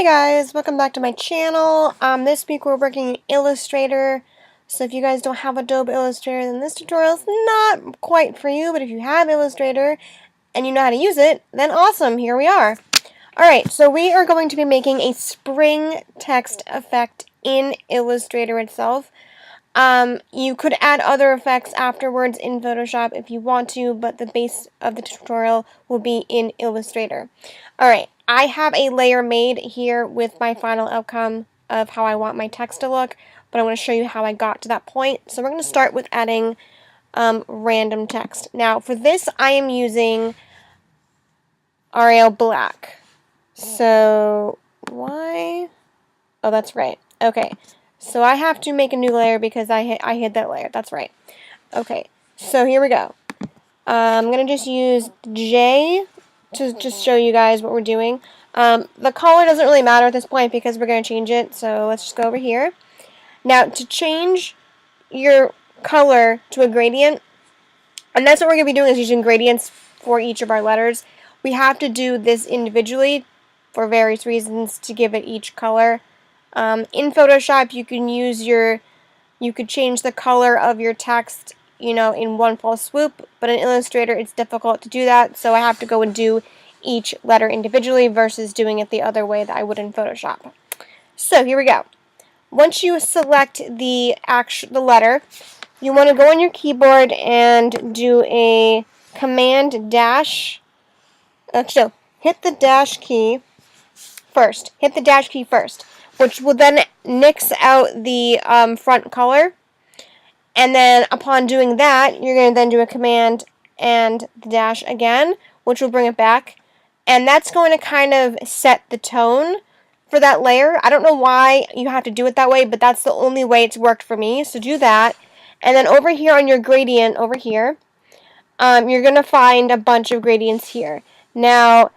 Hey guys, welcome back to my channel. This week we're working in Illustrator. So if you guys don't have Adobe Illustrator, then this tutorial is not quite for you. But if you have Illustrator and you know how to use it, then awesome, here we are. Alright, so we are going to be making a spring text effect in Illustrator itself. You could add other effects afterwards in Photoshop if you want to, but the base of the tutorial will be in Illustrator. Alright, I have a layer made here with my final outcome of how I want my text to look, but I want to show you how I got to that point. So we're going to start with adding random text. Now for this I am using Arial Black. So why? Oh, that's right. Okay. So I have to make a new layer because I hid that layer. That's right. Okay, so here we go. I'm going to just use J to just show you guys what we're doing. The color doesn't really matter at this point because we're going to change it. So let's just go over here. Now to change your color to a gradient, and that's what we're going to be doing, is using gradients for each of our letters. We have to do this individually for various reasons to give it each color. In Photoshop, you could change the color of your text, in one fell swoop, but in Illustrator it's difficult to do that, so I have to go and do each letter individually versus doing it the other way that I would in Photoshop. So here we go. Once you select the letter, you want to go on your keyboard and do a Command dash. No, hit the dash key first. Hit the dash key first, which will then nix out the front color. And then upon doing that, you're going to then do a command and the dash again, which will bring it back. And that's going to kind of set the tone for that layer. I don't know why you have to do it that way, but that's the only way it's worked for me. So do that. And then over here on your gradient over here, you're going to find a bunch of gradients here. Now,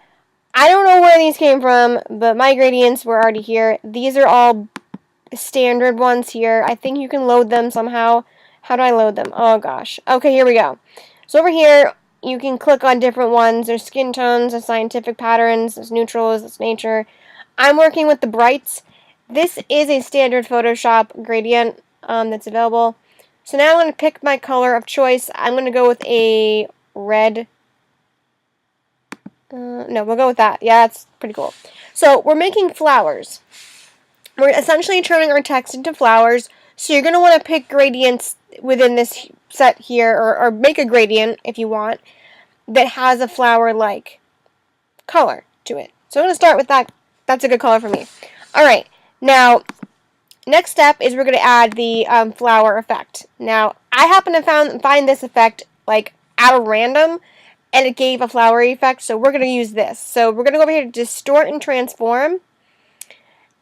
I don't know where these came from, but my gradients were already here. These are all standard ones here. I think you can load them somehow. How do I load them? Oh gosh. Okay, here we go. So over here, you can click on different ones. There's skin tones, there's scientific patterns, there's neutrals, there's nature. I'm working with the brights. This is a standard Photoshop gradient that's available. So now I'm going to pick my color of choice. I'm going to go with a red. No, we'll go with that. Yeah, that's pretty cool. So we're making flowers. We're essentially turning our text into flowers. So you're going to want to pick gradients within this set here, or make a gradient if you want, that has a flower-like color to it. So I'm going to start with that. That's a good color for me. Alright, now next step is we're going to add the flower effect. Now, I happen to find this effect like out of random, and it gave a flowery effect, so we're going to use this. So we're going to go over here to Distort and Transform,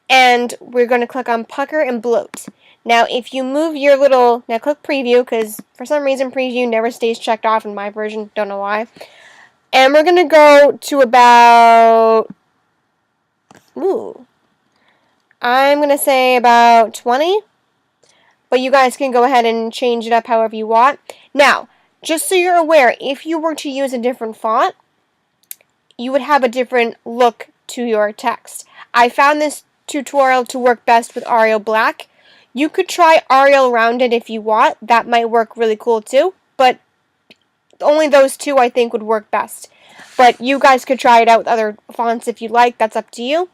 and we're going to click on Pucker and Bloops. Now, if you move your now click Preview, because for some reason Preview never stays checked off in my version, don't know why. And we're going to go to about, I'm going to say about 20, but you guys can go ahead and change it up however you want. Now, just so you're aware, if you were to use a different font, you would have a different look to your text. I found this tutorial to work best with Arial Black. You could try Arial Rounded if you want. That might work really cool too, but only those two I think would work best. But you guys could try it out with other fonts if you like. That's up to you.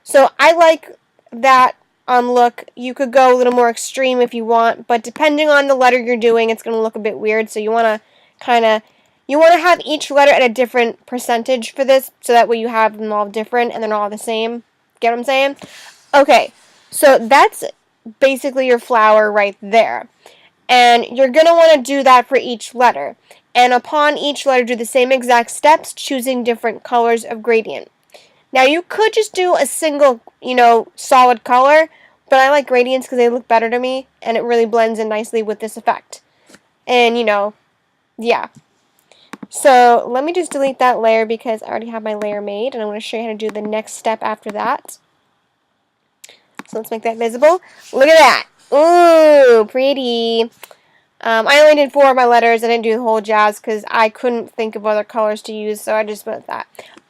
So I like that look. You could go a little more extreme if you want, but depending on the letter you're doing, it's going to look a bit weird. So you want to have each letter at a different percentage for this, so that way you have them all different and they're all the same. Get what I'm saying? Okay, so that's basically your flower right there. And you're going to want to do that for each letter. And upon each letter, do the same exact steps, choosing different colors of gradient. Now, you could just do a single, solid color, but I like gradients because they look better to me, and it really blends in nicely with this effect. And, yeah. So, let me just delete that layer because I already have my layer made, and I'm going to show you how to do the next step after that. So, let's make that visible. Look at that. Ooh, pretty. I only did 4 of my letters. I didn't do the whole jazz because I couldn't think of other colors to use, so I just went with that.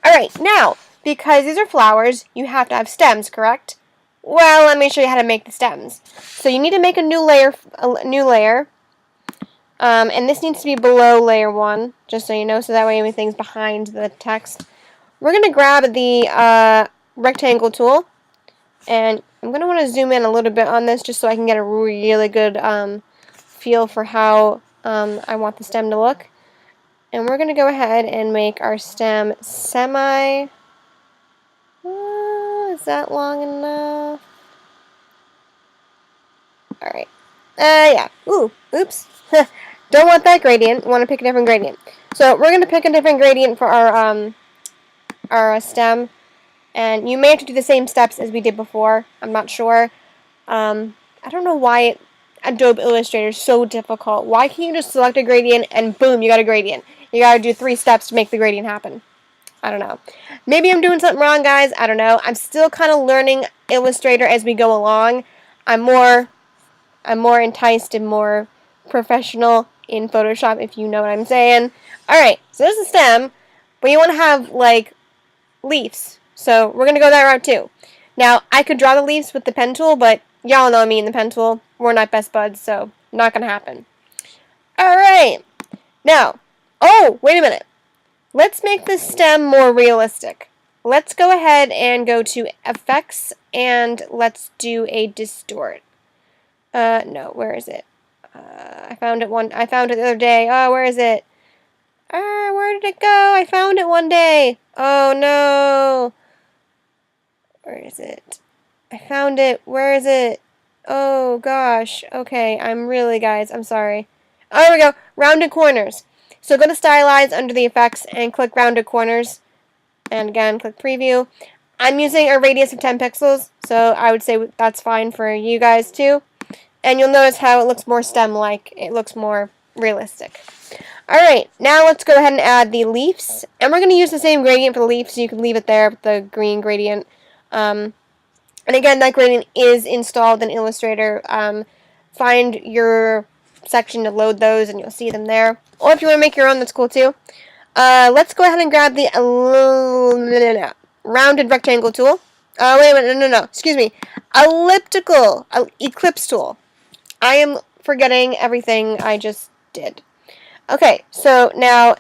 Alright, now, because these are flowers, you have to have stems, correct? Well, let me show you how to make the stems. So you need to make a new layer, and this needs to be below layer 1, just so you know, so that way everything's behind the text. We're going to grab the rectangle tool, and I'm going to want to zoom in a little bit on this just so I can get a really good feel for how I want the stem to look. And we're going to go ahead and make our stem semi... is that long enough? Alright. Yeah. Ooh, oops. Don't want that gradient. Want to pick a different gradient. So we're going to pick a different gradient for our stem. And you may have to do the same steps as we did before. I'm not sure. I don't know why Adobe Illustrator is so difficult. Why can't you just select a gradient and boom, you got a gradient? You got to do 3 steps to make the gradient happen. I don't know. Maybe I'm doing something wrong, guys. I don't know. I'm still kind of learning Illustrator as we go along. I'm more enticed and more professional in Photoshop, if you know what I'm saying. Alright, so there's the stem, but you want to have, like, leaves. So we're going to go that route too. Now, I could draw the leaves with the pen tool, but y'all know me and the pen tool. We're not best buds, so not going to happen. Alright. Now, oh, wait a minute. Let's make the stem more realistic. Let's go ahead and go to Effects, and let's do a Distort. No, where is it? I found it the other day. Oh, where is it? Where did it go? I found it one day. Oh, no. Where is it? I found it. Where is it? Oh, gosh. Okay, guys, I'm sorry. Oh, there we go. Rounded corners. So go to Stylize under the effects and click Rounded Corners. And again, click Preview. I'm using a radius of 10 pixels, so I would say that's fine for you guys too. And you'll notice how it looks more stem-like. It looks more realistic. Alright, now let's go ahead and add the leaves. And we're going to use the same gradient for the leaf, so you can leave it there with the green gradient. And again, that gradient is installed in Illustrator. Find your section to load those, and you'll see them there. Or if you want to make your own, that's cool too. Let's go ahead and grab the rounded rectangle tool. Wait a minute, no, excuse me. Ellipse tool. I am forgetting everything I just did. Okay, so now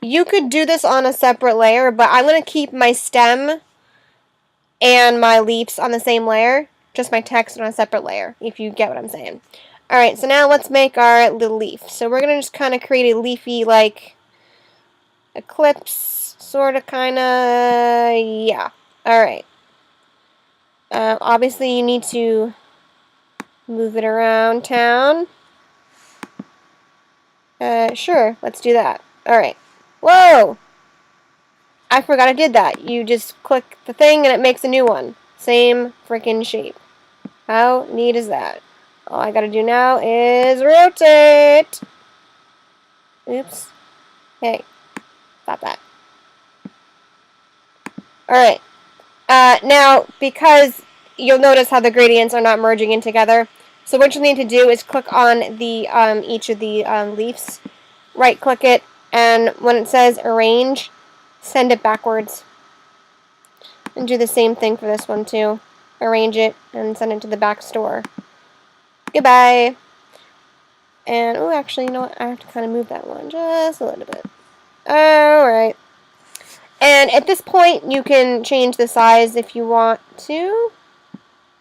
you could do this on a separate layer, but I'm going to keep my stem and my leaves on the same layer, just my text on a separate layer, if you get what I'm saying. Alright, so now let's make our little leaf. So we're going to just kind of create a leafy, like, eclipse, sort of, kind of, yeah. Alright. Obviously you need to move it around town. Sure, let's do that. Alright. Whoa! I forgot I did that. You just click the thing and it makes a new one. Same freaking shape. How neat is that? All I gotta do now is rotate. Oops. Hey. Stop that. Alright. Now, because you'll notice how the gradients are not merging in together, so what you need to do is click on the each of the leaves, right-click it, and when it says Arrange, send it backwards. And do the same thing for this one too. Arrange it and send it to the back store. Goodbye. And, oh, actually, you know what? I have to kind of move that one just a little bit. Alright. And at this point, you can change the size if you want to,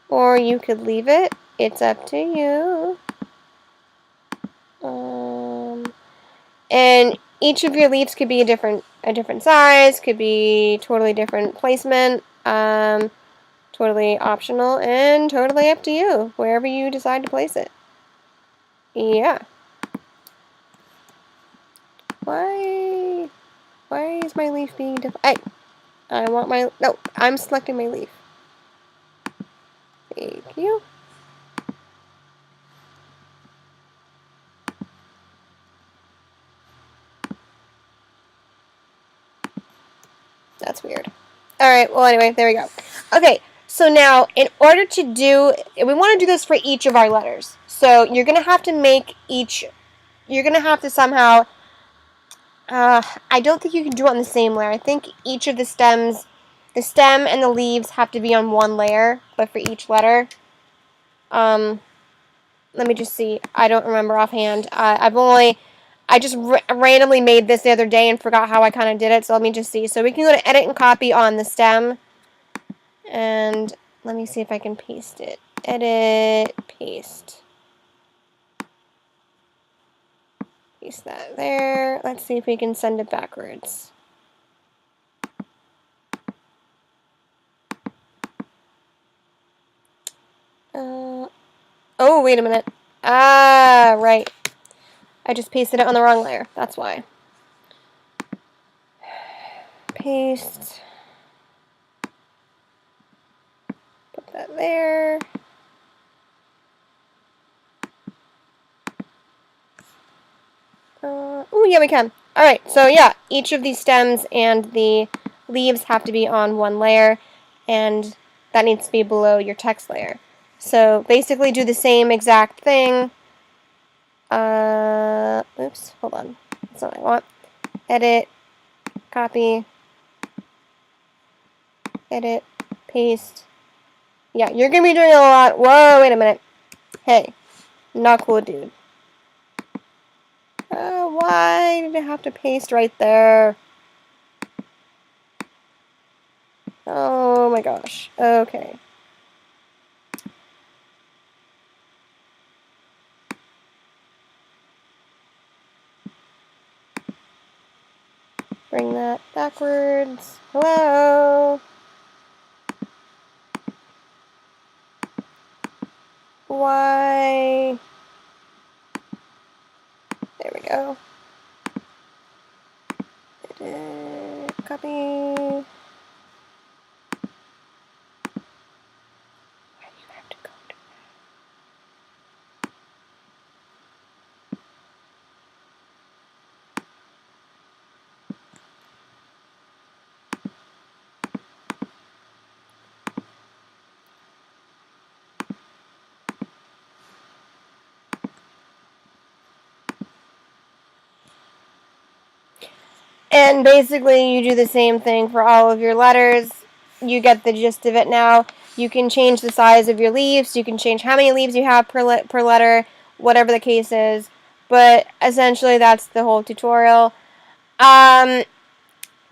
or you could leave it. It's up to you. And each of your leaves could be a different size, could be totally different placement, totally optional, and totally up to you, wherever you decide to place it. Yeah. Why is my leaf being different? I want my, no, I'm selecting my leaf. Thank you. That's weird. Alright, well anyway, there we go. Okay, so now, in order to do, we want to do this for each of our letters. So you're going to have to make each, you're going to have to somehow, I don't think you can do it on the same layer. I think each of the stems The stem and the leaves have to be on one layer, but for each letter. Let me just see. I don't remember offhand. I just randomly made this the other day and forgot how I kind of did it, so let me just see. So we can go to edit and copy on the stem, and let me see if I can paste it. Edit, paste. Paste that there. Let's see if we can send it backwards. Oh, wait a minute. Ah, right. I just pasted it on the wrong layer. That's why. Paste. Put that there. Oh, yeah, we can. Alright, so yeah, each of these stems and the leaves have to be on one layer, and that needs to be below your text layer. So basically do the same exact thing. Oops, hold on. That's not what I want. Edit, copy, edit, paste. Yeah, you're going to be doing a lot. Whoa, wait a minute. Hey, not cool, dude. Why did I have to paste right there? Oh my gosh. Okay. Bring that backwards. Hello? Why? There we go. Edit, copy. Why do you have to go to And basically you do the same thing for all of your letters. You get the gist of it now. You can change the size of your leaves. You can change how many leaves you have per letter, whatever the case is. But essentially that's the whole tutorial.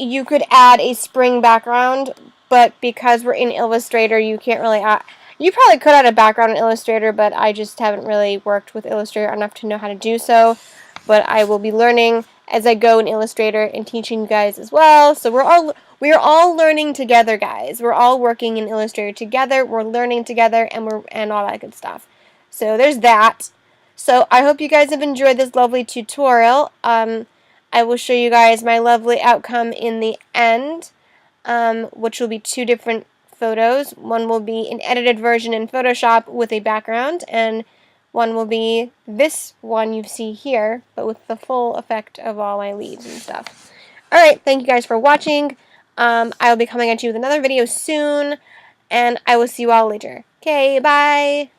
You could add a spring background, but because we're in Illustrator, you can't really add... You probably could add a background in Illustrator, but I just haven't really worked with Illustrator enough to know how to do so. But I will be learning as I go in Illustrator and teaching you guys as well. So we're all learning together, guys. We're all working in Illustrator together. We're learning together, and all that good stuff. So there's that. So I hope you guys have enjoyed this lovely tutorial. I will show you guys my lovely outcome in the end, which will be two different photos. One will be an edited version in Photoshop with a background, and one will be this one you see here, but with the full effect of all my leaves and stuff. Alright, thank you guys for watching. I will be coming at you with another video soon, and I will see you all later. Okay, bye!